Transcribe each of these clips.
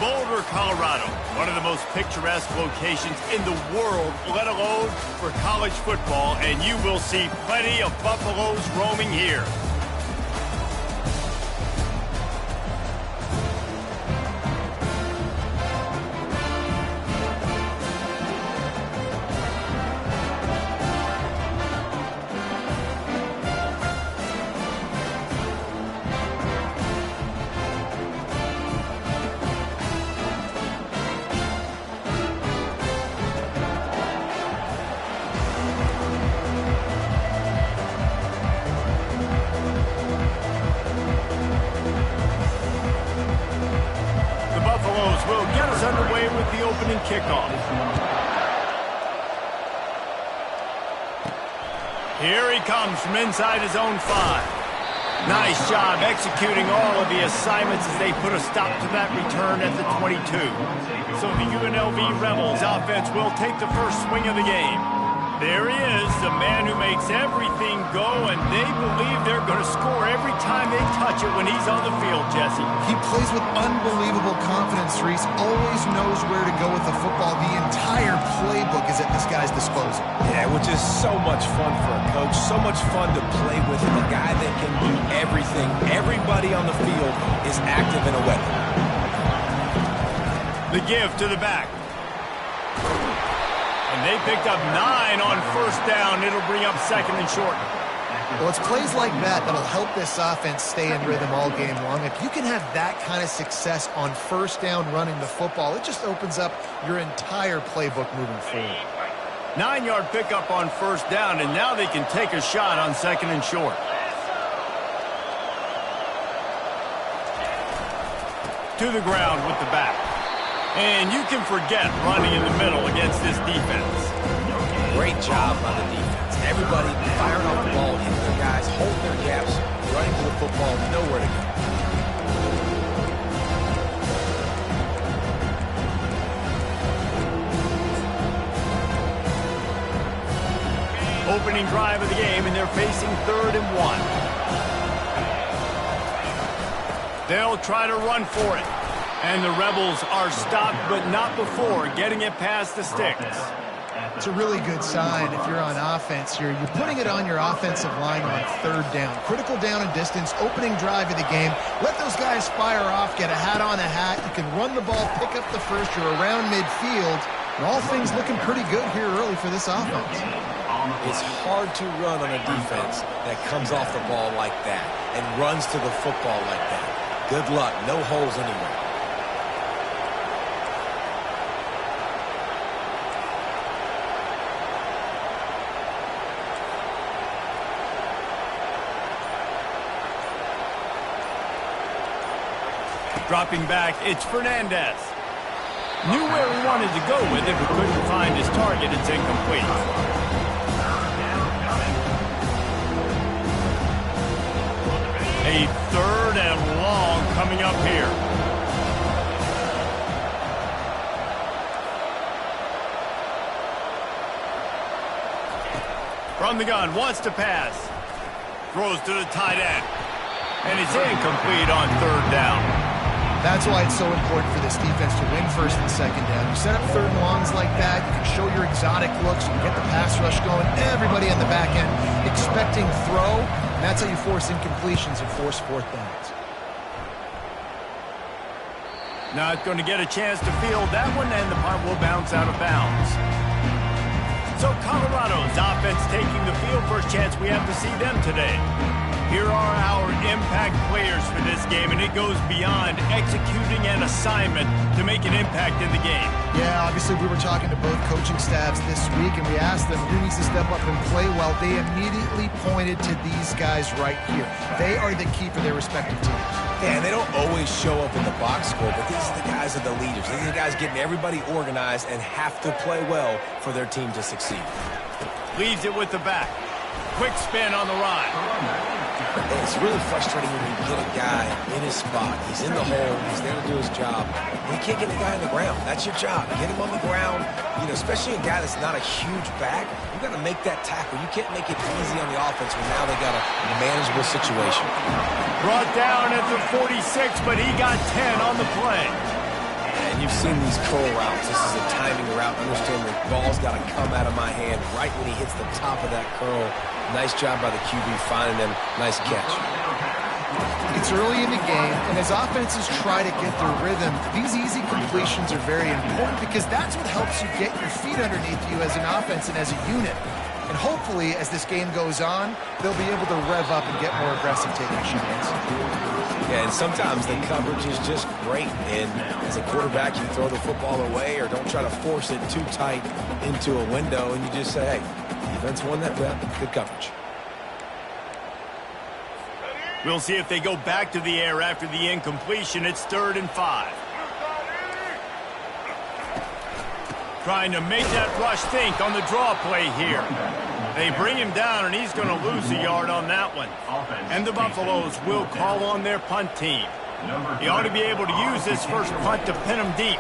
Boulder, Colorado, one of the most picturesque locations in the world, let alone for college football, and you will see plenty of Buffaloes roaming here. Will get us underway with the opening kickoff. Here he comes from inside his own 5. Nice job executing all of the assignments as they put a stop to that return at the 22. So the UNLV Rebels offense will take the first swing of the game. There he is, the man who makes everything go, and they believe they're going to score every time they touch it when he's on the field, Jesse. He plays with unbelievable confidence, Reese. Always knows where to go with the football. The entire playbook is at this guy's disposal. Yeah, which is so much fun for a coach, so much fun to play with a guy that can do everything. Everybody on the field is active in a weapon. The give to the back. And they picked up 9 on first down. It'll bring up second and short. Well, it's plays like that that'll help this offense stay in rhythm all game long. If you can have that kind of success on first down running the football, it just opens up your entire playbook moving forward. 9-yard pickup on first down, and now they can take a shot on second and short. To the ground with the back. And you can forget running in the middle against this defense. Great job by the defense. Everybody firing off the ball, hitting their guys, holding their gaps, running to the football, nowhere to go. Opening drive of the game, and they're facing 3rd and 1. They'll try to run for it. And the Rebels are stopped, but not before getting it past the sticks. It's a really good sign if you're on offense here. You're putting it on your offensive line on 3rd down. Critical down and distance, opening drive of the game. Let those guys fire off, get a hat on a hat. You can run the ball, pick up the first. You're around midfield. And all things looking pretty good here early for this offense. It's hard to run on a defense that comes off the ball like that and runs to the football like that. Good luck. No holes anywhere. Dropping back, it's Fernandez. Knew where he wanted to go with it, but couldn't find his target. It's incomplete. A 3rd and long coming up here. From the gun, wants to pass. Throws to the tight end. And it's incomplete on 3rd down. That's why it's so important for this defense to win 1st and 2nd down. You set up 3rd and longs like that, you can show your exotic looks, you can get the pass rush going, everybody on the back end expecting throw, and that's how you force incompletions and force 4th downs. Not going to get a chance to field that one, and the punt will bounce out of bounds. So Colorado's offense taking the field. First chance we have to see them today. Here are our impact players for this game, and it goes beyond executing an assignment to make an impact in the game. Yeah, obviously we were talking to both coaching staffs this week, and we asked them who needs to step up and play well. They immediately pointed to these guys right here. They are the key for their respective teams. Yeah, and they don't always show up in the box score, but these are the guys that are the leaders. These are the guys getting everybody organized and have to play well for their team to succeed. Leaves it with the back. Quick spin on the ride. It's really frustrating when you get a guy in his spot. He's in the hole. He's there to do his job. And you can't get the guy on the ground. That's your job. Get him on the ground. You know, especially a guy that's not a huge back. You got to make that tackle. You can't make it easy on the offense when now they got a manageable situation. Brought down at the 46, but he got 10 on the play. you've seen these curl routes. This is a timing route. Understand the ball's got to come out of my hand right when he hits the top of that curl. Nice job by the QB finding him. Nice catch. It's early in the game, and as offenses try to get their rhythm, these easy completions are very important because that's what helps you get your feet underneath you as an offense and as a unit. And hopefully, as this game goes on, they'll be able to rev up and get more aggressive taking shots. Yeah, and sometimes the coverage is just great. And as a quarterback, you throw the football away or don't try to force it too tight into a window, and you just say, hey, defense won that rep. Good coverage. We'll see if they go back to the air after the incompletion. It's 3rd and 5. Trying to make that rush think on the draw play here. They bring him down, and he's going to lose a yard on that one. And the Buffaloes will call on their punt team. He ought to be able to use this first punt to pin him deep.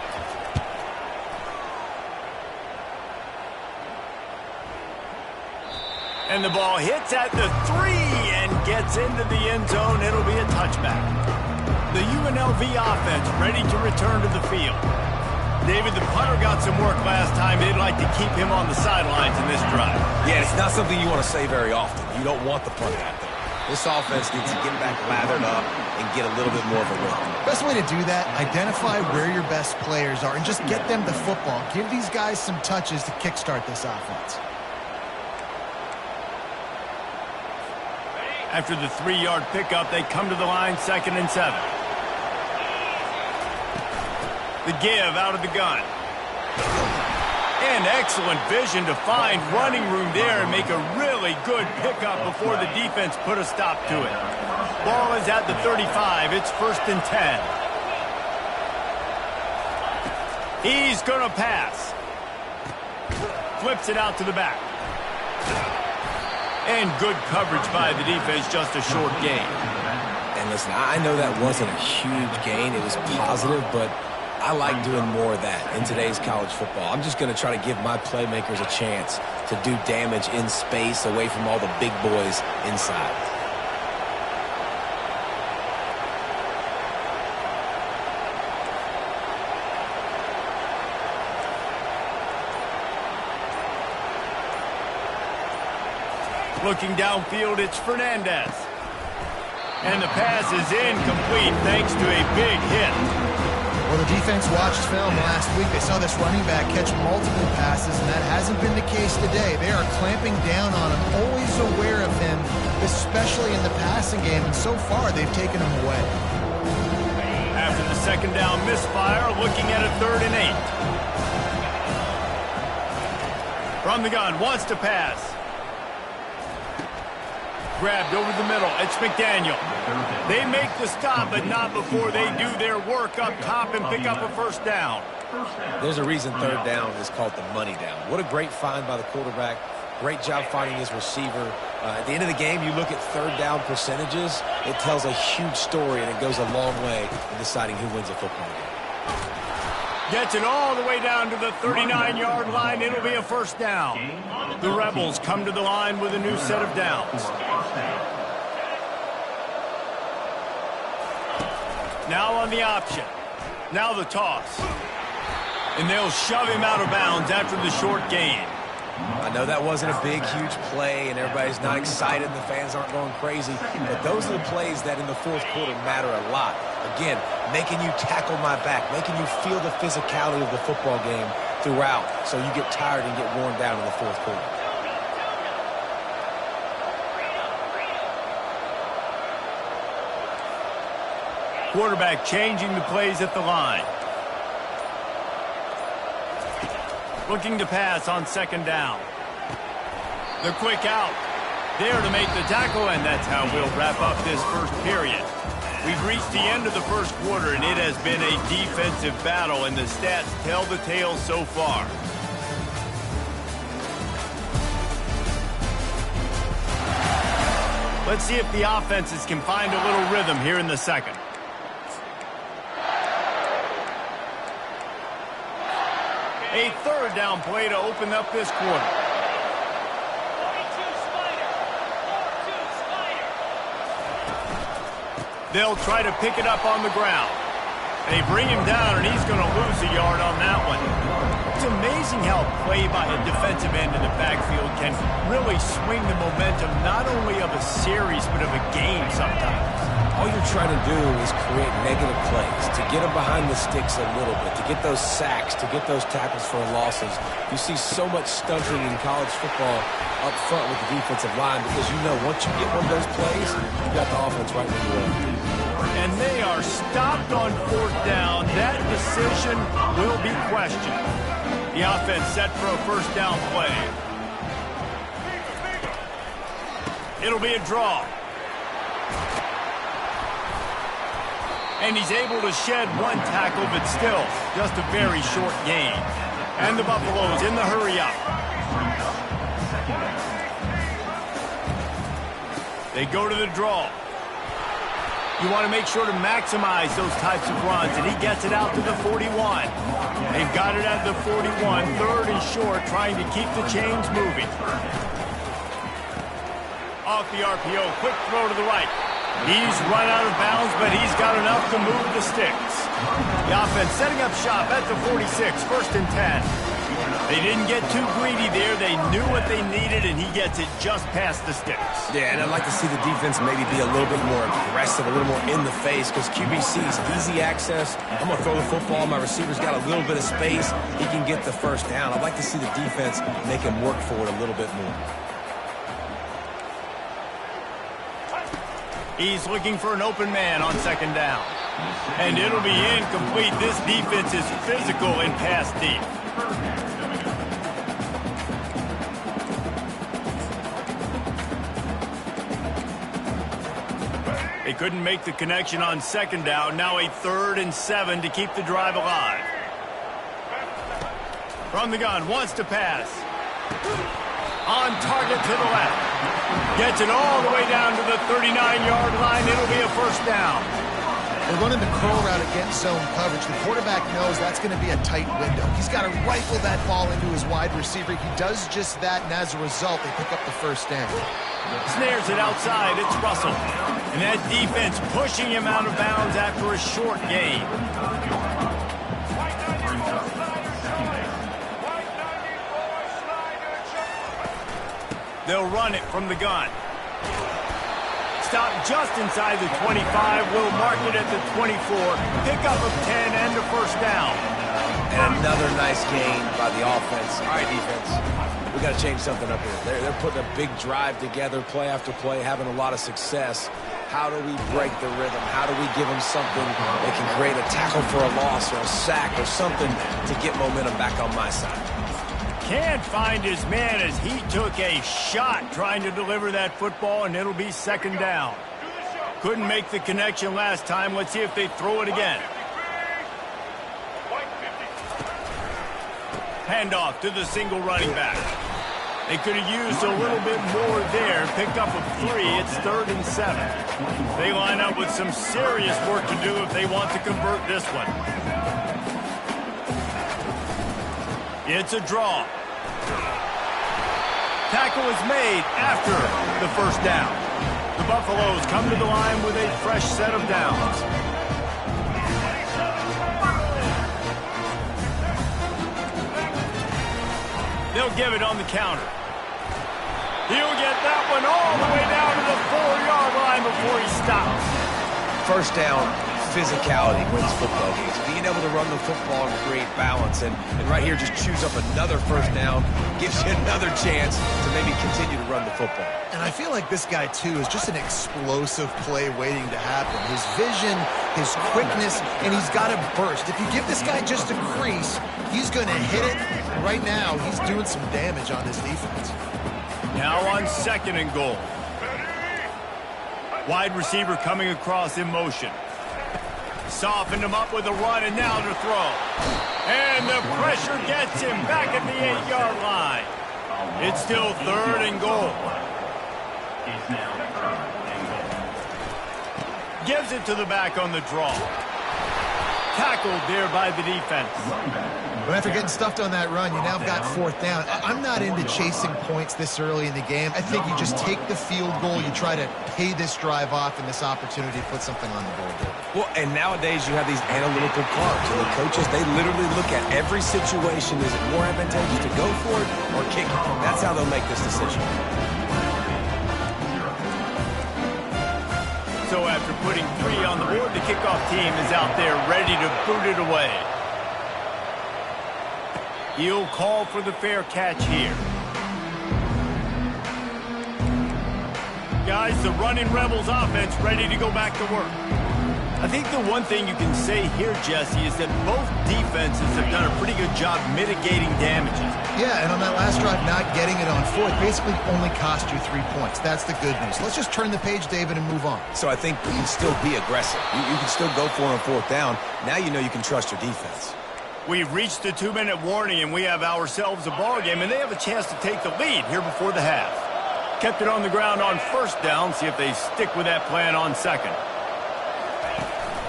And the ball hits at the 3 and gets into the end zone. It'll be a touchback. The UNLV offense ready to return to the field. David, the punter got some work last time. They'd like to keep him on the sidelines in this drive. Yeah, it's not something you want to say very often. You don't want the punter out there. This offense needs to get back lathered up and get a little bit more of a rhythm. Best way to do that, identify where your best players are and just get them the football. Give these guys some touches to kickstart this offense. After the 3-yard pickup, they come to the line, 2nd and 7. The give out of the gun. And excellent vision to find running room there and make a really good pickup before the defense put a stop to it. Ball is at the 35. It's 1st and 10. He's going to pass. Flips it out to the back. And good coverage by the defense, just a short gain. And listen, I know that wasn't a huge gain. It was positive, but I like doing more of that in today's college football. I'm just going to try to give my playmakers a chance to do damage in space away from all the big boys inside. Looking downfield, it's Fernandez. And the pass is incomplete thanks to a big hit. Well, the defense watched film last week. They saw this running back catch multiple passes, and that hasn't been the case today. They are clamping down on him, always aware of him, especially in the passing game, and so far they've taken him away. After the 2nd down misfire, looking at a 3rd and 8. From the gun, wants to pass. Grabbed over the middle. It's McDaniel. They make the stop, but not before they do their work up top and pick up a 1st down. There's a reason 3rd down is called the money down. What a great find by the quarterback. Great job finding his receiver. At the end of the game, you look at 3rd down percentages. It tells a huge story, and it goes a long way in deciding who wins a football game. Gets it all the way down to the 39-yard line. It'll be a 1st down. The Rebels come to the line with a new set of downs. Now on the option. Now the toss. And they'll shove him out of bounds after the short gain. I know that wasn't a big, huge play, and everybody's not excited, and the fans aren't going crazy, but those are the plays that in the 4th quarter matter a lot. Again, making you tackle my back, making you feel the physicality of the football game throughout, so you get tired and get worn down in the 4th quarter. Quarterback changing the plays at the line. Looking to pass on 2nd down. The quick out. There to make the tackle, and that's how we'll wrap up this 1st period. We've reached the end of the 1st quarter, and it has been a defensive battle, and the stats tell the tale so far. Let's see if the offenses can find a little rhythm here in the 2nd. A 3rd down play to open up this quarter. They'll try to pick it up on the ground. They bring him down, and he's going to lose a yard on that one. It's amazing how play by a defensive end in the backfield can really swing the momentum not only of a series but of a game sometimes. All you're trying to do is create negative plays, to get them behind the sticks a little bit, to get those sacks, to get those tackles for losses. You see so much stunting in college football up front with the defensive line because you know once you get one of those plays, you got the offense right where you want. And they are stopped on 4th down. That decision will be questioned. The offense set for a 1st down play. It'll be a draw. And he's able to shed one tackle, but still just a very short gain. And the Buffaloes in the hurry-up. They go to the draw. You want to make sure to maximize those types of runs, and he gets it out to the 41. They've got it at the 41, 3rd and short, trying to keep the chains moving. Off the RPO, quick throw to the right. He's run out of bounds, but he's got enough to move the sticks. The offense setting up shop at the 46, 1st and 10. They didn't get too greedy there. They knew what they needed, and he gets it just past the sticks. Yeah, and I'd like to see the defense maybe be a little bit more aggressive, a little more in the face, because QB sees easy access. I'm going to throw the football. My receiver's got a little bit of space. He can get the 1st down. I'd like to see the defense make him work for it a little bit more. He's looking for an open man on 2nd down. And it'll be incomplete. This defense is physical and pass deep. They couldn't make the connection on 2nd down. Now a 3rd and 7 to keep the drive alive. From the gun, wants to pass. On target to the left. Gets it all the way down to the 39-yard line. It'll be a 1st down. They're running the curl route against zone coverage. The quarterback knows that's going to be a tight window. He's got to rifle that ball into his wide receiver. He does just that, and as a result, they pick up the 1st down. Snares it outside. It's Russell. And that defense pushing him out of bounds after a short gain. They'll run it from the gun. Stop just inside the 25. Will mark it at the 24. Pickup of 10 and a 1st down. And another nice gain by the offense. All right, defense. We got to change something up here. They're putting a big drive together, play after play, having a lot of success. How do we break the rhythm? How do we give them something that can create a tackle for a loss or a sack or something to get momentum back on my side? Can't find his man as he took a shot trying to deliver that football, and it'll be 2nd down. Couldn't make the connection last time. Let's see if they throw it again. Handoff to the single running back. They could have used a little bit more there. Pick up a 3. It's 3rd and 7. They line up with some serious work to do if they want to convert this one. It's a draw. Tackle is made after the 1st down. The Buffaloes come to the line with a fresh set of downs. They'll give it on the counter. He'll get that one all the way down to the 4-yard line before he stops. 1st down, physicality wins football games. Being able to run the football and create balance. And right here, just choose up another 1st down. Gives you another chance to maybe continue to run the football. And I feel like this guy, too, is just an explosive play waiting to happen. His vision, his quickness, and he's got a burst. If you give this guy just a crease, he's going to hit it. Right now, he's doing some damage on this defense. Now on 2nd and goal. Wide receiver coming across in motion. Softened him up with a run, and now to throw. And the pressure gets him back at the 8-yard line. It's still 3rd and goal. Gives it to the back on the draw. Tackled there by the defense. But after getting stuffed on that run, you now have got fourth down. I'm not into chasing points this early in the game. I think you just take the field goal. You try to pay this drive off and this opportunity to put something on the board. Well, and nowadays you have these analytical cards, and the coaches, they literally look at every situation. Is it more advantageous to go for it or kick it? That's how they'll make this decision. So after putting 3 on the board, the kickoff team is out there ready to boot it away. He'll call for the fair catch here. Guys, the running Rebels offense ready to go back to work. I think the one thing you can say here, Jesse, is that both defenses have done a pretty good job mitigating damages. Yeah, and on that last drive, not getting it on fourth basically only cost you 3 points. That's the good news. Let's just turn the page, David, and move on. So I think you can still be aggressive. You can still go for it on fourth down. Now you know you can trust your defense. We've reached the 2-minute warning, and we have ourselves a ball game, and they have a chance to take the lead here before the half. Kept it on the ground on first down. See if they stick with that plan on second.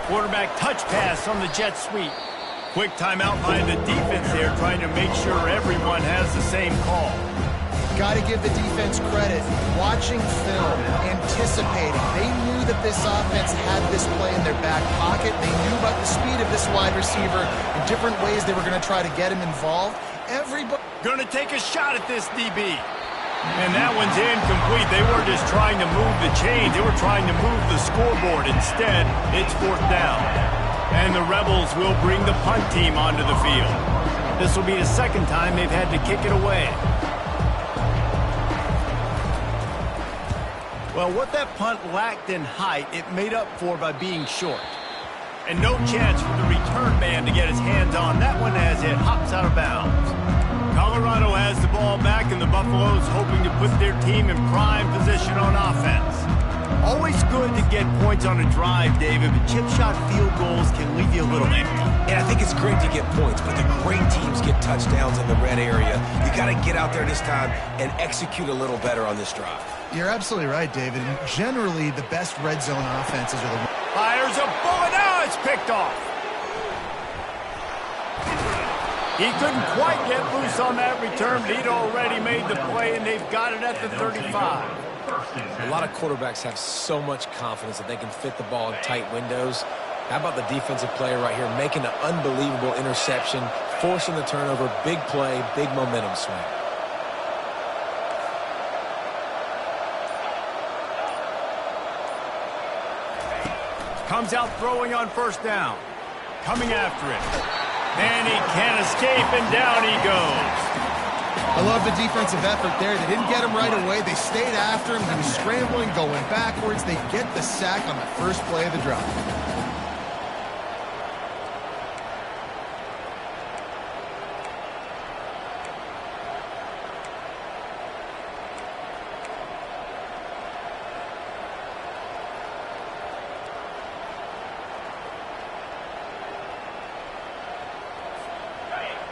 Quarterback touch pass on the jet sweep. Quick timeout by the defense there, trying to make sure everyone has the same call. Got to give the defense credit. Watching film, anticipating. They knew that this offense had this play in their back pocket. They knew about the speed of this wide receiver and different ways they were going to try to get him involved. Everybody going to take a shot at this DB. And that one's incomplete. They weren't just trying to move the chains. They were trying to move the scoreboard. Instead, it's fourth down. And the Rebels will bring the punt team onto the field. This will be the second time they've had to kick it away. Well, what that punt lacked in height, it made up for by being short. And no chance for the return man to get his hands on that one as it hops out of bounds. Colorado has the ball back, and the Buffaloes hoping to put their team in prime position on offense. Always good to get points on a drive, David, but chip shot field goals can leave you a little empty. And I think it's great to get points, but the great teams get touchdowns in the red area. You got to get out there this time and execute a little better on this drive. You're absolutely right, David. And generally, the best red zone offenses are the... Fires a bullet. Now it's picked off. He couldn't quite get loose on that return, but he'd already made the play, and they've got it at the 35. A lot of quarterbacks have so much confidence that they can fit the ball in tight windows. How about the defensive player right here making an unbelievable interception, forcing the turnover, big play, big momentum swing. Comes out throwing on first down. Coming after it. And he can't escape, and down he goes. I love the defensive effort there. They didn't get him right away. They stayed after him. He was scrambling, going backwards. They get the sack on the first play of the drive.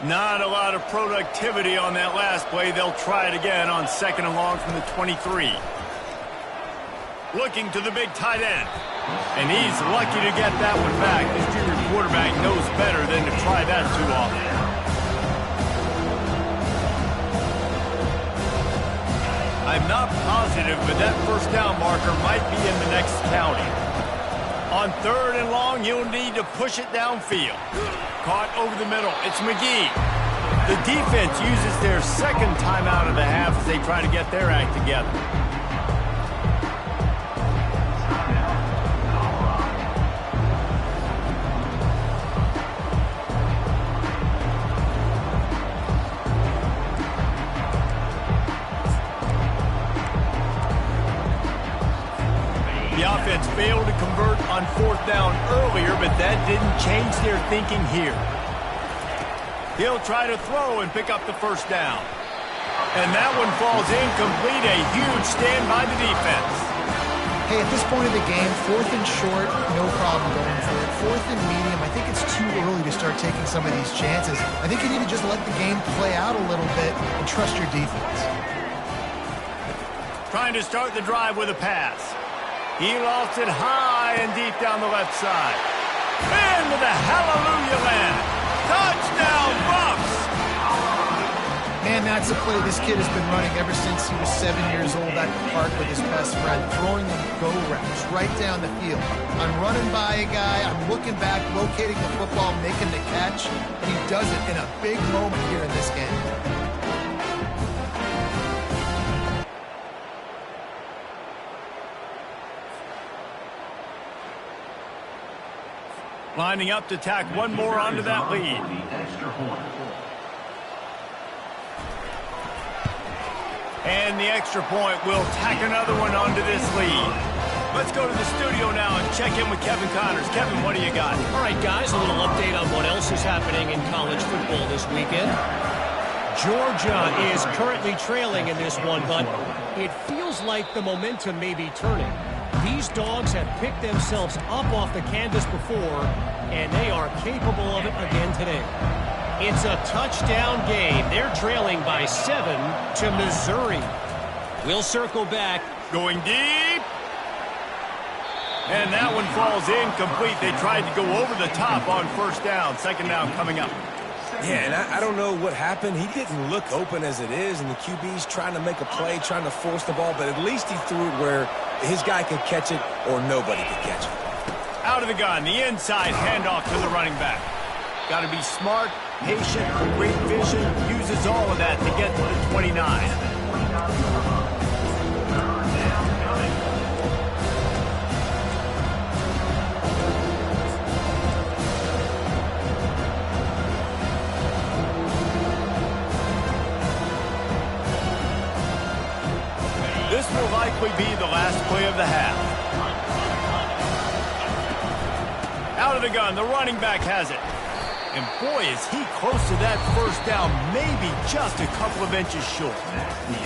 Not a lot of productivity on that last play. They'll try it again on second and long from the 23. Looking to the big tight end. And he's lucky to get that one back. This junior quarterback knows better than to try that too often. I'm not positive, but that first down marker might be in the next county. On third and long, you'll need to push it downfield. Caught over the middle. It's McGee. The defense uses their second timeout of the half as they try to get their act together. The offense failed to convert on fourth down earlier, but that didn't change their thinking here. He'll try to throw and pick up the first down. And that one falls incomplete. A huge stand by the defense. Hey, at this point of the game, fourth and short, no problem going for it. Fourth and medium, I think it's too early to start taking some of these chances. I think you need to just let the game play out a little bit and trust your defense. Trying to start the drive with a pass. He lost it high and deep down the left side. And into the Hallelujah land. Touchdown, Bucks! Man, that's a play this kid has been running ever since he was 7 years old at the park with his best friend, throwing them go routes right down the field. I'm running by a guy, I'm looking back, locating the football, making the catch, and he does it in a big moment here in this game. Lining up to tack one more onto that lead. And the extra point will tack another one onto this lead. Let's go to the studio now and check in with Kevin Connors. Kevin, what do you got? All right, guys, a little update on what else is happening in college football this weekend. Georgia is currently trailing in this one, but it feels like the momentum may be turning. These dogs have picked themselves up off the canvas before, and they are capable of it again today. It's a touchdown game. They're trailing by 7 to Missouri. We'll circle back. Going deep. And that one falls incomplete. They tried to go over the top on first down. Second down coming up. Yeah, and I don't know what happened. He didn't look open as it is, and the QB's trying to make a play, trying to force the ball, but at least he threw it where his guy could catch it or nobody could catch it. Out of the gun, the inside handoff to the running back. Got to be smart, patient, great vision, uses all of that to get to the 29. This will likely be the last play of the half. Out of the gun, the running back has it. And boy, is he close to that first down, maybe just a couple of inches short.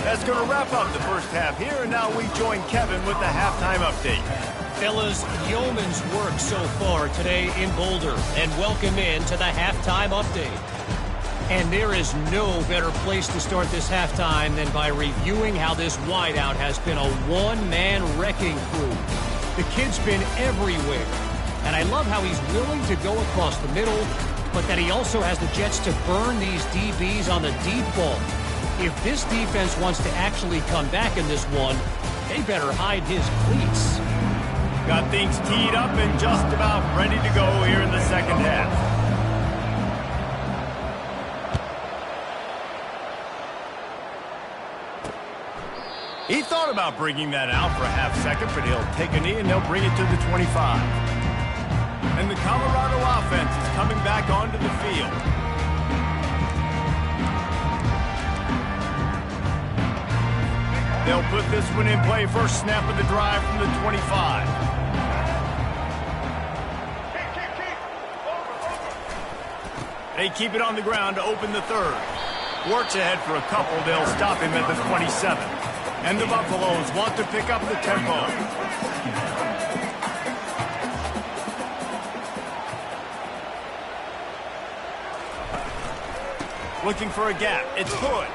That's going to wrap up the first half here, and now we join Kevin with the halftime update. Fellas, yeoman's work so far today in Boulder, and welcome in to the halftime update. And there is no better place to start this halftime than by reviewing how this wideout has been a one-man wrecking crew. The kid's been everywhere, and I love how he's willing to go across the middle, but that he also has the jets to burn these DBs on the deep ball. If this defense wants to actually come back in this one, they better hide his cleats. Got things teed up and just about ready to go here in the second half. He thought about bringing that out for a half second, but he'll take a knee and they'll bring it to the 25. And the Colorado offense is coming back onto the field. They'll put this one in play. First snap of the drive from the 25. They keep it on the ground to open the third. Works ahead for a couple. They'll stop him at the 27. And the Buffaloes want to pick up the tempo. Looking for a gap. It's Hood.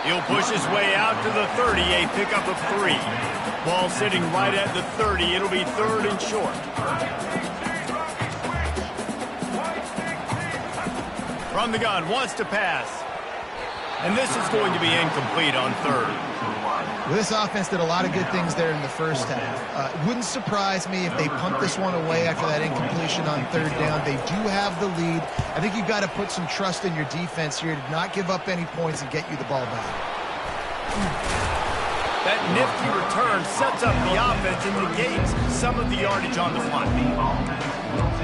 He'll push his way out to the 30, a pickup of 3. Ball sitting right at the 30. It'll be third and short. From the gun, wants to pass. And this is going to be incomplete on third. Well, this offense did a lot of good things there in the first half. It wouldn't surprise me if they punt this one away after that incompletion on third down. They do have the lead. I think you've got to put some trust in your defense here to not give up any points and get you the ball back. That nifty return sets up the offense and negates some of the yardage on the fly.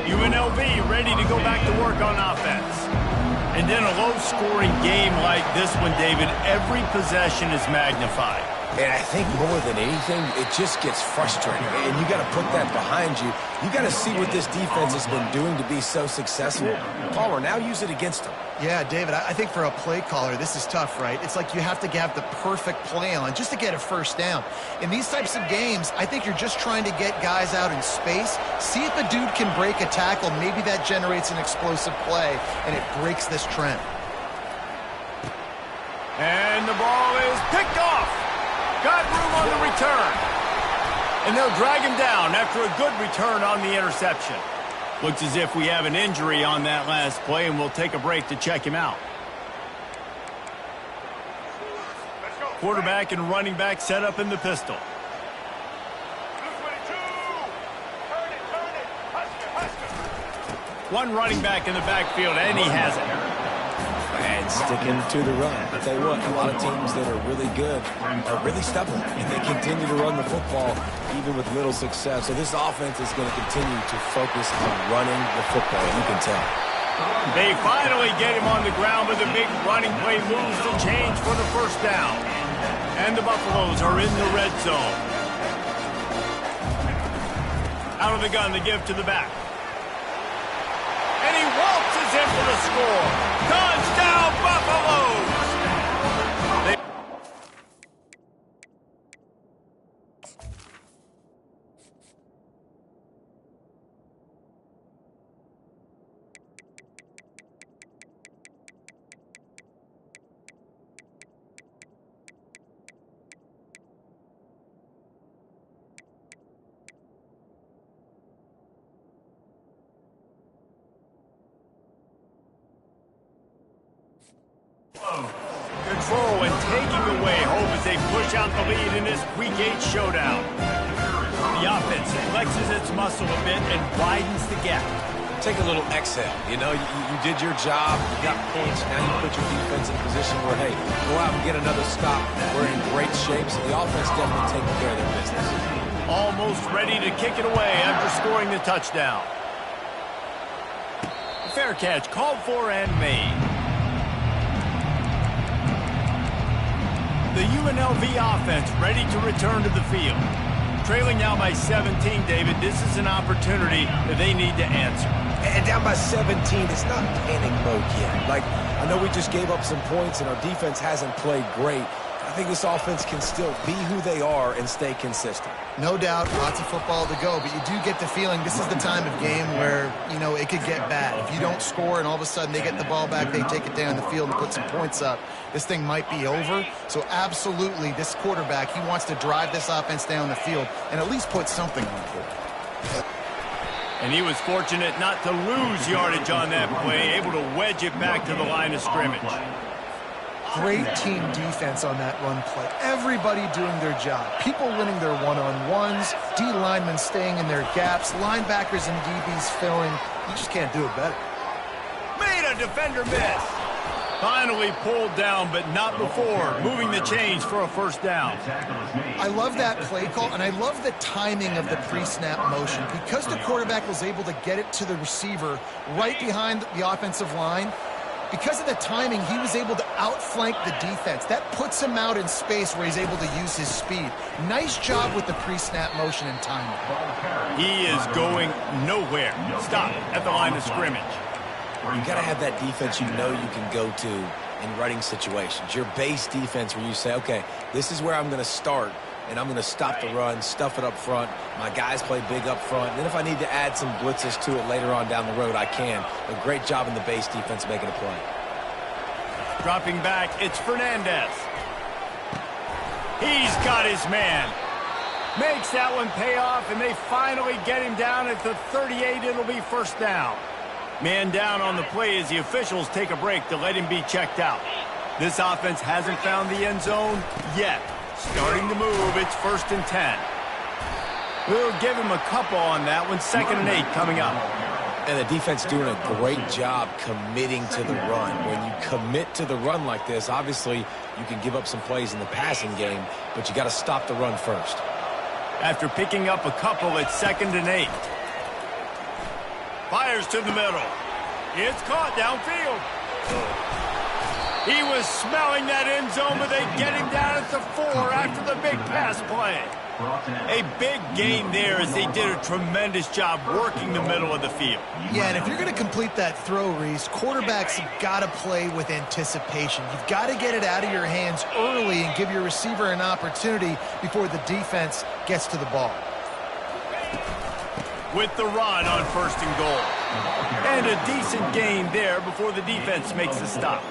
UNLV ready to go back to work on offense. And in a low-scoring game like this one, David, every possession is magnified. And I think more than anything, it just gets frustrating. And you got to put that behind you. You got to see what this defense has been doing to be so successful. Caller, now use it against them. Yeah, David, I think for a play caller, this is tough, right? It's like you have to have the perfect play on just to get a first down. In these types of games, I think you're just trying to get guys out in space, see if a dude can break a tackle. Maybe that generates an explosive play, and it breaks this trend. And the ball is picked off. Got room on the return. And they'll drag him down after a good return on the interception. Looks as if we have an injury on that last play, and we'll take a break to check him out. Quarterback and running back set up in the pistol. One running back in the backfield, and he has it. And sticking to the run. I'll tell you what, a lot of teams that are really good are really stubborn, and they continue to run the football even with little success. So this offense is going to continue to focus on running the football, you can tell. They finally get him on the ground with a big running play, moves the change for the first down. And the Buffaloes are in the red zone. Out of the gun, they give to the back. And he waltzes in for the score. Touchdown, Buffaloes! Control and taking away hope as they push out the lead in this Week 8 showdown. The offense flexes its muscle a bit and widens the gap. Take a little exhale. You know, you did your job. You got points. Now you put your defense in a position where, hey, go out and get another stop. We're in great shape, so the offense definitely taking care of their business. Almost ready to kick it away after scoring the touchdown. Fair catch called for and made. The UNLV offense ready to return to the field. Trailing now by 17, David. This is an opportunity that they need to answer. And down by 17, it's not panic mode yet. Like, I know we just gave up some points and our defense hasn't played great. I think this offense can still be who they are and stay consistent. No doubt, lots of football to go, but you do get the feeling this is the time of game where, you know, it could get bad. If you don't score and all of a sudden they get the ball back, they take it down the field and put some points up, this thing might be over. So absolutely, this quarterback, he wants to drive this offense down the field and at least put something on the board. And he was fortunate not to lose yardage on that play, able to wedge it back to the line of scrimmage. Great team defense on that run play. Everybody doing their job. People winning their one-on-ones, D linemen staying in their gaps, linebackers and DBs filling. You just can't do it better. Made a defender miss. Finally pulled down, but not before. Moving the chains for a first down. I love that play call, and I love the timing of the pre-snap motion. Because the quarterback was able to get it to the receiver right behind the offensive line, because of the timing, he was able to outflank the defense. That puts him out in space where he's able to use his speed. Nice job with the pre-snap motion and timing. He is going nowhere. Stop at the line of scrimmage. You got to have that defense you know you can go to in running situations. Your base defense where you say, okay, this is where I'm going to start, and I'm going to stop the run, stuff it up front. My guys play big up front. And then if I need to add some blitzes to it later on down the road, I can. A great job in the base defense making a play. Dropping back, it's Fernandez. He's got his man. Makes that one pay off, and they finally get him down at the 38. It'll be first down. Man down on the play as the officials take a break to let him be checked out. This offense hasn't found the end zone yet. Starting to move, it's 1st and 10. We'll give him a couple on that one. 2nd and 8 coming up. And the defense doing a great job committing to the run. When you commit to the run like this, obviously you can give up some plays in the passing game, but you got to stop the run first. After picking up a couple, it's 2nd and 8. Fires to the middle. It's caught downfield. He was smelling that end zone, but they get him down at the 4 after the big pass play. A big gain there as they did a tremendous job working the middle of the field. Yeah, and if you're going to complete that throw, Reese, quarterbacks have got to play with anticipation. You've got to get it out of your hands early and give your receiver an opportunity before the defense gets to the ball. With the run on 1st and goal. And a decent gain there before the defense makes the stop.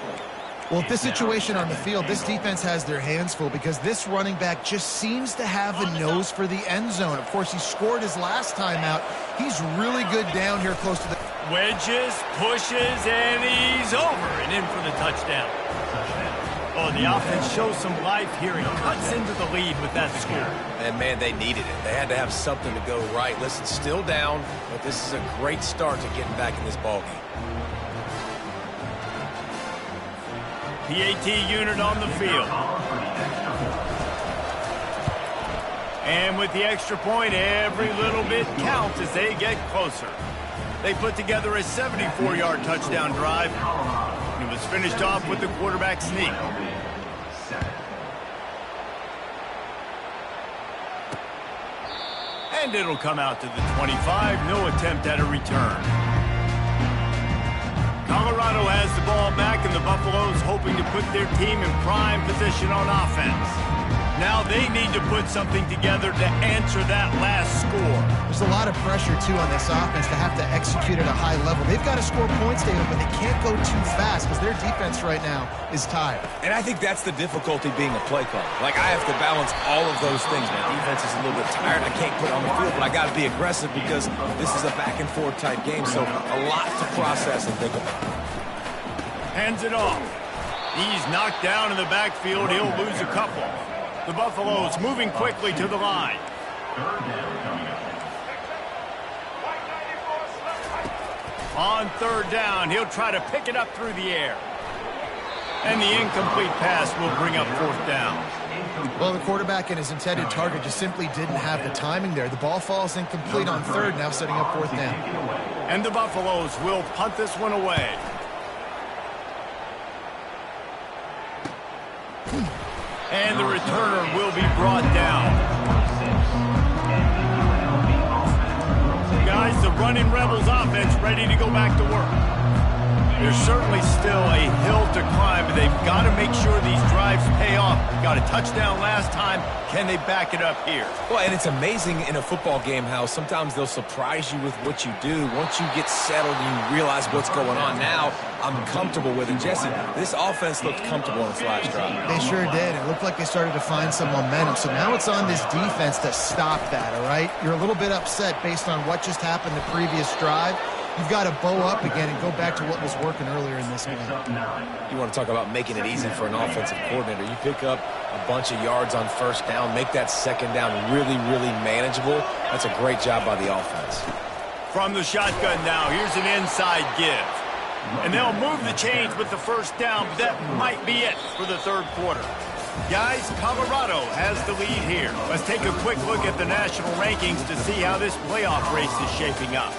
Well, at this situation on the field, this defense has their hands full because this running back just seems to have a nose for the end zone. Of course, he scored his last time out. He's really good down here close to the... Wedges, pushes, and he's over and in for the touchdown. Oh, the offense shows some life here and cuts into the lead with that score. And, man, they needed it. They had to have something to go right. Listen, still down, but this is a great start to getting back in this ballgame. PAT unit on the field. And with the extra point, every little bit counts as they get closer. They put together a 74-yard touchdown drive. It was finished off with the quarterback sneak. And it'll come out to the 25. No attempt at a return. Colorado has the ball back, and the Buffaloes hoping to put their team in prime position on offense. Now they need to put something together to answer that last score. There's a lot of pressure, too, on this offense to have to execute at a high level. They've got to score points, David, but they can't go too fast because their defense right now is tired. And I think that's the difficulty being a play caller. Like, I have to balance all of those things. My defense is a little bit tired. I can't put it on the field, but I got to be aggressive because this is a back-and-forth type game, so a lot to process and think about. Hands it off. He's knocked down in the backfield. He'll lose a couple. The Buffaloes moving quickly to the line. On third down, he'll try to pick it up through the air. And the incomplete pass will bring up fourth down. Well, the quarterback and his intended target just simply didn't have the timing there. The ball falls incomplete on third, now setting up fourth down. And the Buffaloes will punt this one away. And the returner will be brought down. Guys, the running Rebels offense ready to go back to work. There's certainly still a hill to climb, but they've got to make sure these drives pay off. Got a touchdown last time. Can they back it up here? Well, and it's amazing in a football game how sometimes they'll surprise you with what you do. Once you get settled and you realize what's going on, now I'm comfortable with it. Jesse, this offense looked comfortable on its last drive. They sure did. It looked like they started to find some momentum. So now it's on this defense to stop that, all right? You're a little bit upset based on what just happened the previous drive. You've got to bow up again and go back to what was working earlier in this game. You want to talk about making it easy for an offensive coordinator. You pick up a bunch of yards on first down, make that second down really, really manageable. That's a great job by the offense. From the shotgun now, here's an inside give. And they'll move the chains with the first down, but that might be it for the third quarter. Guys, Colorado has the lead here. Let's take a quick look at the national rankings to see how this playoff race is shaping up.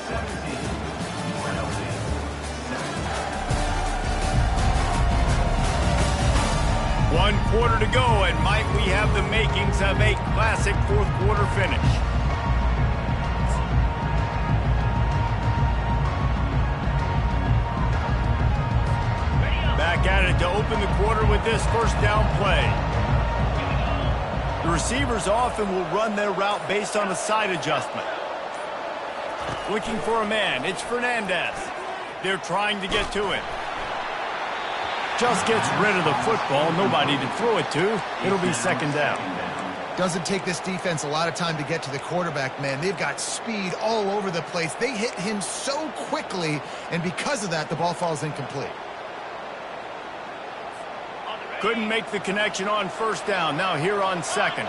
One quarter to go, and might we have the makings of a classic fourth quarter finish. Back at it to open the quarter with this first down play. The receivers often will run their route based on a side adjustment. Looking for a man, it's Fernandez. They're trying to get to him. Just gets rid of the football, nobody to throw it to. It'll be second down. Doesn't take this defense a lot of time to get to the quarterback, man. They've got speed all over the place. They hit him so quickly, and because of that, the ball falls incomplete. Couldn't make the connection on first down. Now here on second.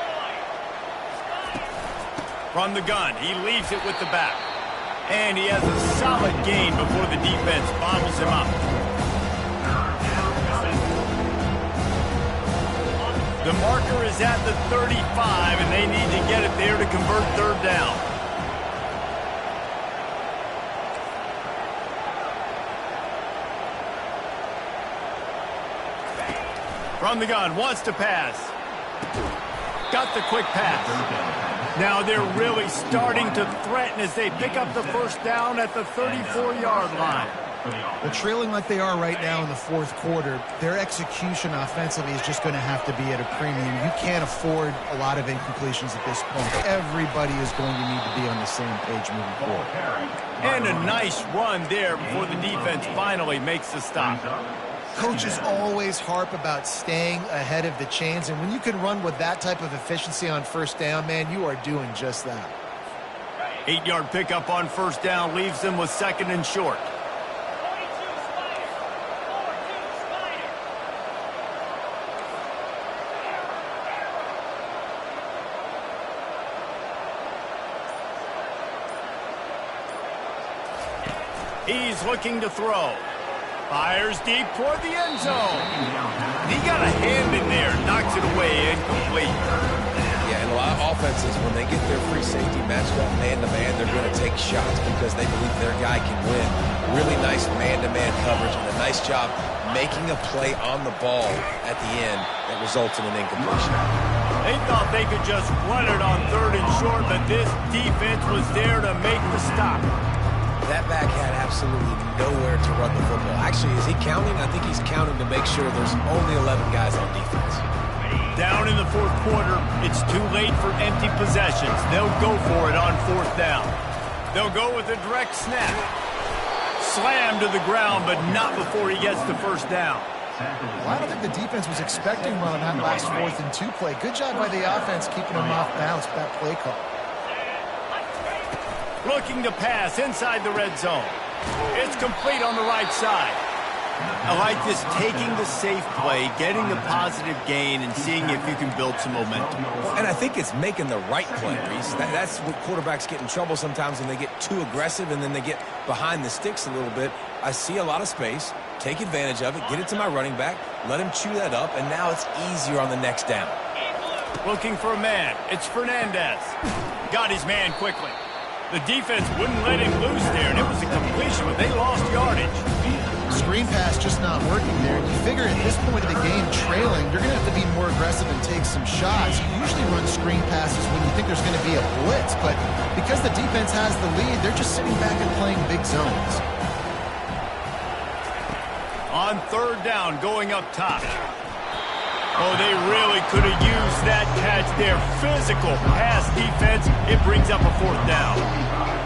From the gun, he leaves it with the back. And he has a solid gain before the defense bottles him up. The marker is at the 35, and they need to get it there to convert third down. From the gun, wants to pass. Got the quick pass. Now they're really starting to threaten as they pick up the first down at the 34-yard line. Well, trailing like they are right now in the fourth quarter, their execution offensively is just going to have to be at a premium. You can't afford a lot of incompletions at this point. Everybody is going to need to be on the same page moving forward. And a nice run there before the defense finally makes the stop. Coaches always harp about staying ahead of the chains, and when you can run with that type of efficiency on first down, man, you are doing just that. 8-yard pickup on first down leaves them with 2nd and short. He's looking to throw. Fires deep toward the end zone. He got a hand in there, knocks it away, incomplete. Yeah, and a lot of offenses, when they get their free safety matched up man-to-man, they're going to take shots because they believe their guy can win. Really nice man-to-man coverage and a nice job making a play on the ball at the end that results in an incompletion. They thought they could just run it on 3rd and short, but this defense was there to make the stop. That back had absolutely nowhere to run the football. Actually, is he counting? I think he's counting to make sure there's only 11 guys on defense. Down in the 4th quarter, it's too late for empty possessions. They'll go for it on 4th down. They'll go with a direct snap. Slam to the ground, but not before he gets the first down. Well, I don't think the defense was expecting one on that last 4th and 2 play. Good job by the offense keeping them off balance with that play call. Looking to pass inside the red zone. It's complete on the right side. I like this, taking the safe play, getting the positive gain, and seeing if you can build some momentum. And I think it's making the right play, Reese. That's what quarterbacks get in trouble sometimes when they get too aggressive and then they get behind the sticks a little bit. I see a lot of space, take advantage of it, get it to my running back, let him chew that up, and now it's easier on the next down. Looking for a man. It's Fernandez. Got his man quickly. The defense wouldn't let him loose there, and it was a completion, but they lost yardage. Screen pass just not working there. You figure at this point of the game, trailing, you're going to have to be more aggressive and take some shots. You usually run screen passes when you think there's going to be a blitz, but because the defense has the lead, they're just sitting back and playing big zones. On 3rd down, going up top. Oh, they really could have used that catch there. Physical pass defense. It brings up a 4th down.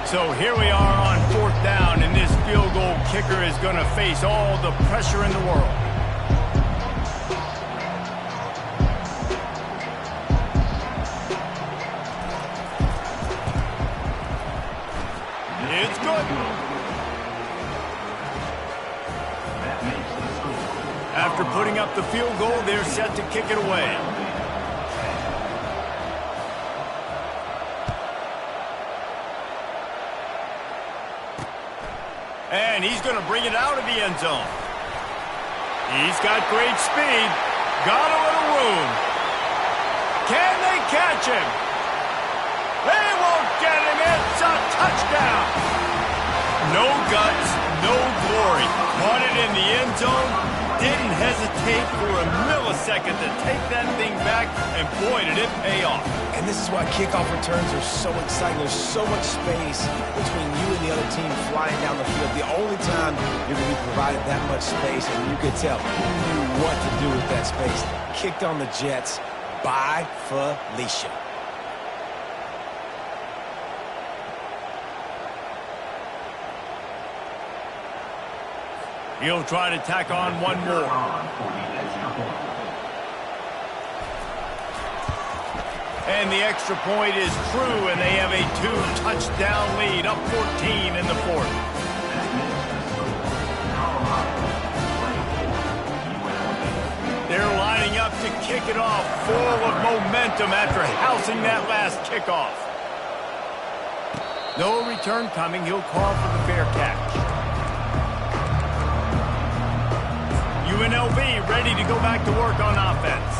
So here we are on 4th down, and this field goal kicker is going to face all the pressure in the world. It's good. After putting up the field goal, they're set to kick it away. And he's going to bring it out of the end zone. He's got great speed. Got a little room. Can they catch him? They won't get him. It's a touchdown. No guts, no glory. Caught it in the end zone. Didn't hesitate for a millisecond to take that thing back, and boy, did it pay off. And this is why kickoff returns are so exciting. There's so much space between you and the other team flying down the field. The only time you're going to be provided that much space, and you could tell who knew what to do with that space. Kicked on the Jets by Felicia. He'll try to tack on one more. And the extra point is true, and they have a 2-touchdown lead, up 14 in the 4th. They're lining up to kick it off, full of momentum after housing that last kickoff. No return coming. He'll call for the fair catch. UNLV ready to go back to work on offense.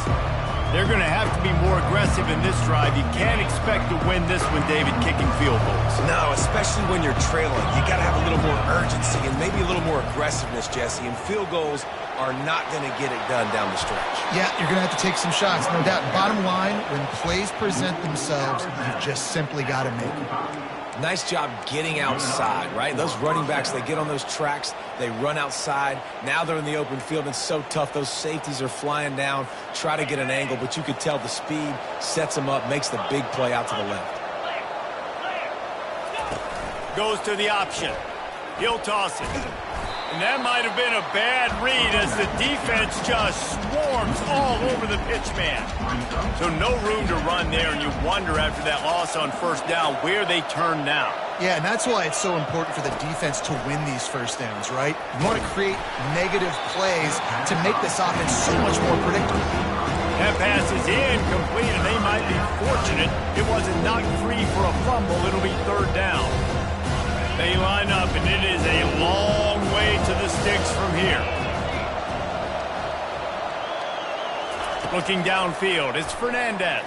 They're going to have to be more aggressive in this drive. You can't expect to win this one, David, kicking field goals. No, especially when you're trailing. You got to have a little more urgency and maybe a little more aggressiveness, Jesse. And field goals are not going to get it done down the stretch. Yeah, you're going to have to take some shots, no doubt. Bottom line, when plays present themselves, you've just simply got to make them. Nice job getting outside, right? Those running backs, they get on those tracks, they run outside. Now they're in the open field. It's so tough. Those safeties are flying down, try to get an angle, but you could tell the speed sets them up, makes the big play out to the left. Goes to the option. He'll toss it. And that might have been a bad read as the defense just swarms all over the pitch man. So no room to run there, and you wonder after that loss on first down where they turn now. Yeah, and that's why it's so important for the defense to win these first downs, right? You want to create negative plays to make this offense so much more predictable. That pass is incomplete, and they might be fortunate it wasn't knocked free for a fumble. It'll be third down. They line up, and it is a long way to the sticks from here. Looking downfield, it's Fernandez.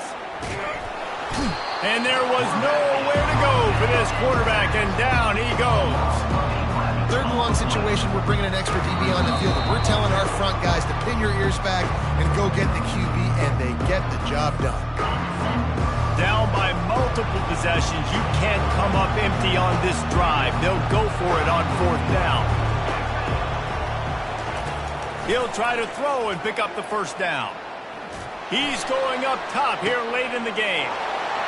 And there was nowhere to go for this quarterback, and down he goes. Third and long situation, we're bringing an extra DB on the field. We're telling our front guys to pin your ears back and go get the QB, and they get the job done. Down by multiple possessions, you can't come up empty on this drive. They'll go for it on fourth down. He'll try to throw and pick up the first down. He's going up top here late in the game.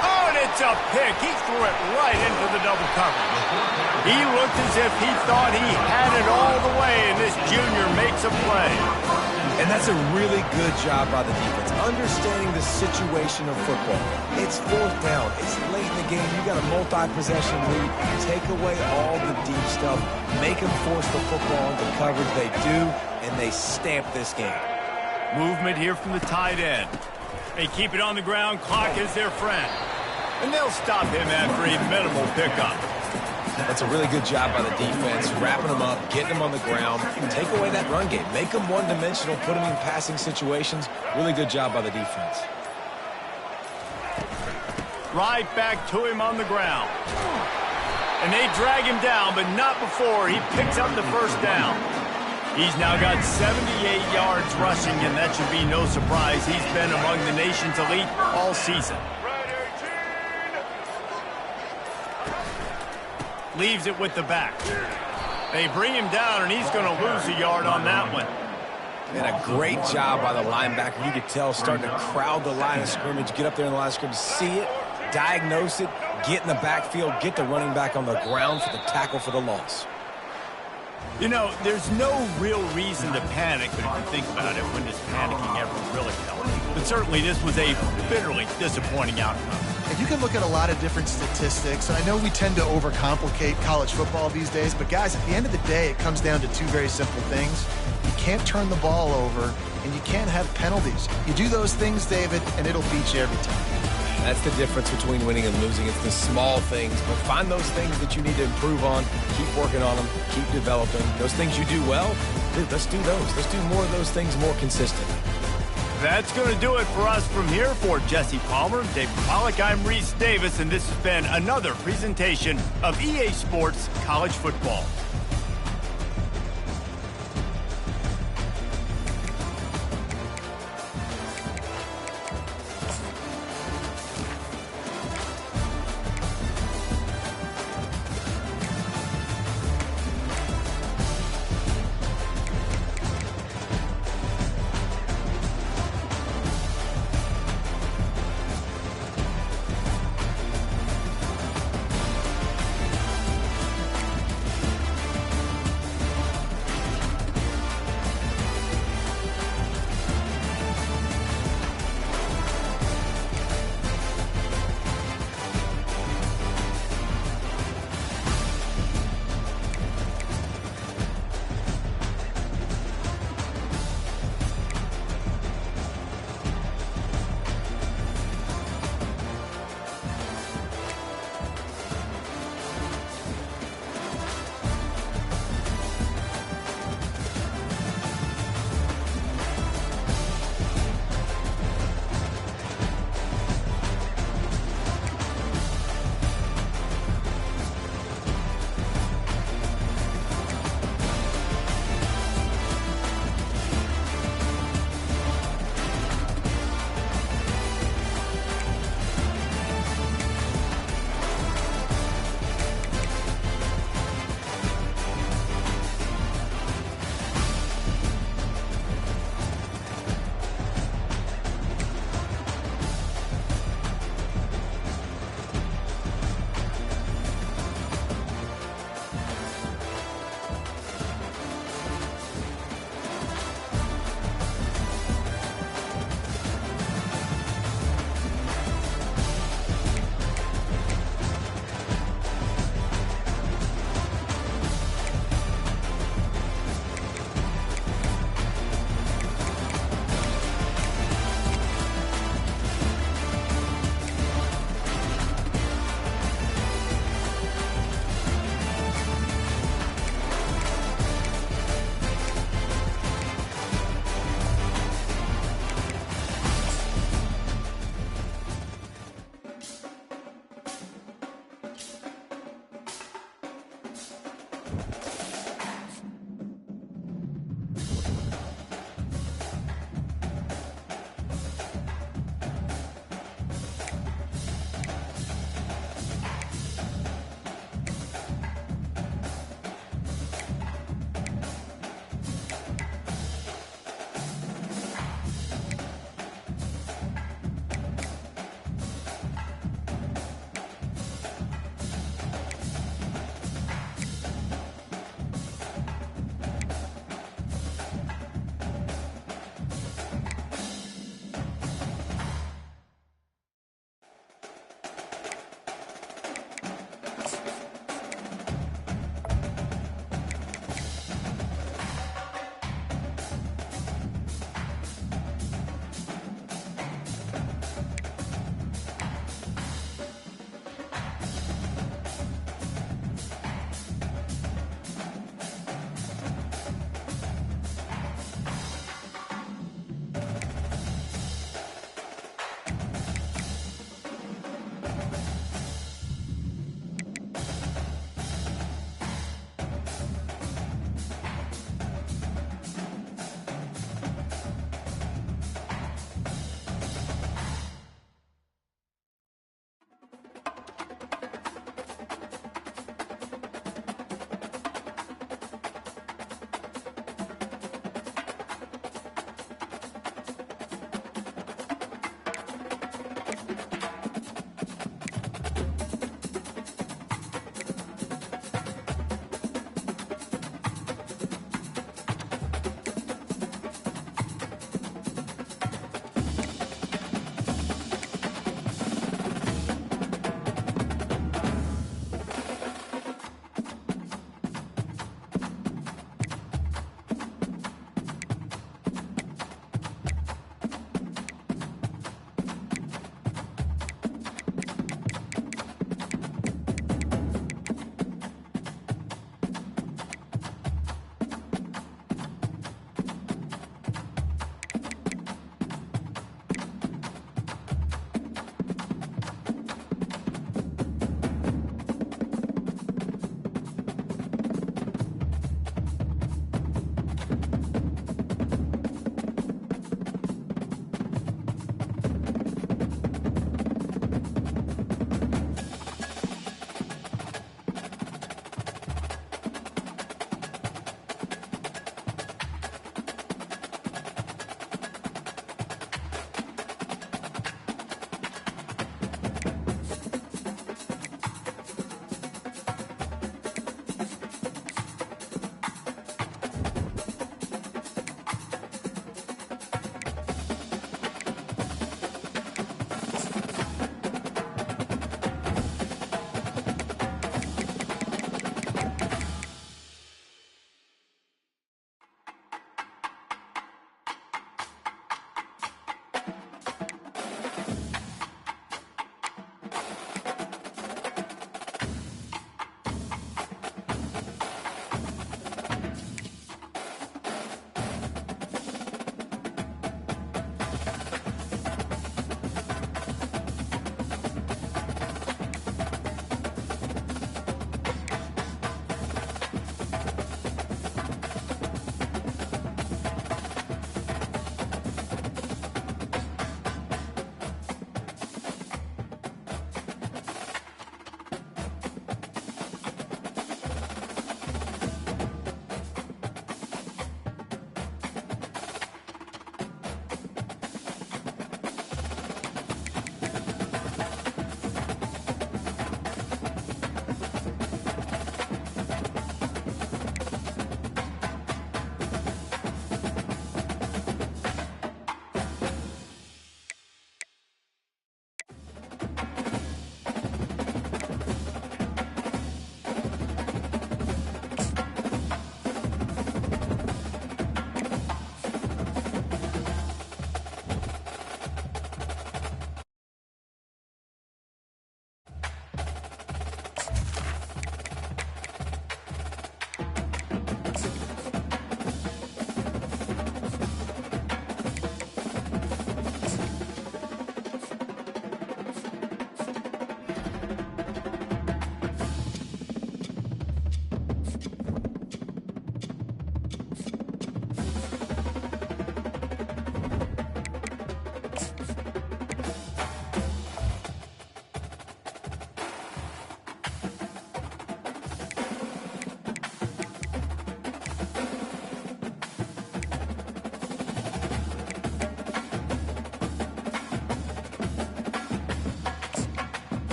Oh, and it's a pick. He threw it right into the double coverage. He looked as if he thought he had it all the way, and this junior makes a play. And that's a really good job by the defense, understanding the situation of football. It's fourth down. It's late in the game. You got a multi-possession lead. Take away all the deep stuff. Make them force the football into coverage. They do, and they stamp this game. Movement here from the tight end. They keep it on the ground. Clock is their friend. And they'll stop him after a minimal pickup. That's a really good job by the defense, wrapping them up, getting them on the ground, take away that run game, make them one-dimensional, put them in passing situations. Really good job by the defense. Right back to him on the ground. And they drag him down, but not before he picks up the first down. He's now got 78 yards rushing, and that should be no surprise. He's been among the nation's elite all season. Leaves it with the back. They bring him down, and he's going to lose a yard on that one. And a great job by the linebacker. You could tell starting to crowd the line of scrimmage, get up there in the line of scrimmage, see it, diagnose it, get in the backfield, get the running back on the ground for the tackle for the loss. You know, there's no real reason to panic, but if you think about it, when does panicking ever really help? But certainly this was a bitterly disappointing outcome. And you can look at a lot of different statistics, and I know we tend to overcomplicate college football these days, but guys, at the end of the day, it comes down to two very simple things. You can't turn the ball over, and you can't have penalties. You do those things, David, and it'll beat you every time. That's the difference between winning and losing. It's the small things, but find those things that you need to improve on, keep working on them, keep developing. Those things you do well, dude, let's do those. Let's do more of those things more consistently. That's going to do it for us from here. For Jesse Palmer, David Pollack, I'm Reese Davis, and this has been another presentation of EA Sports College Football.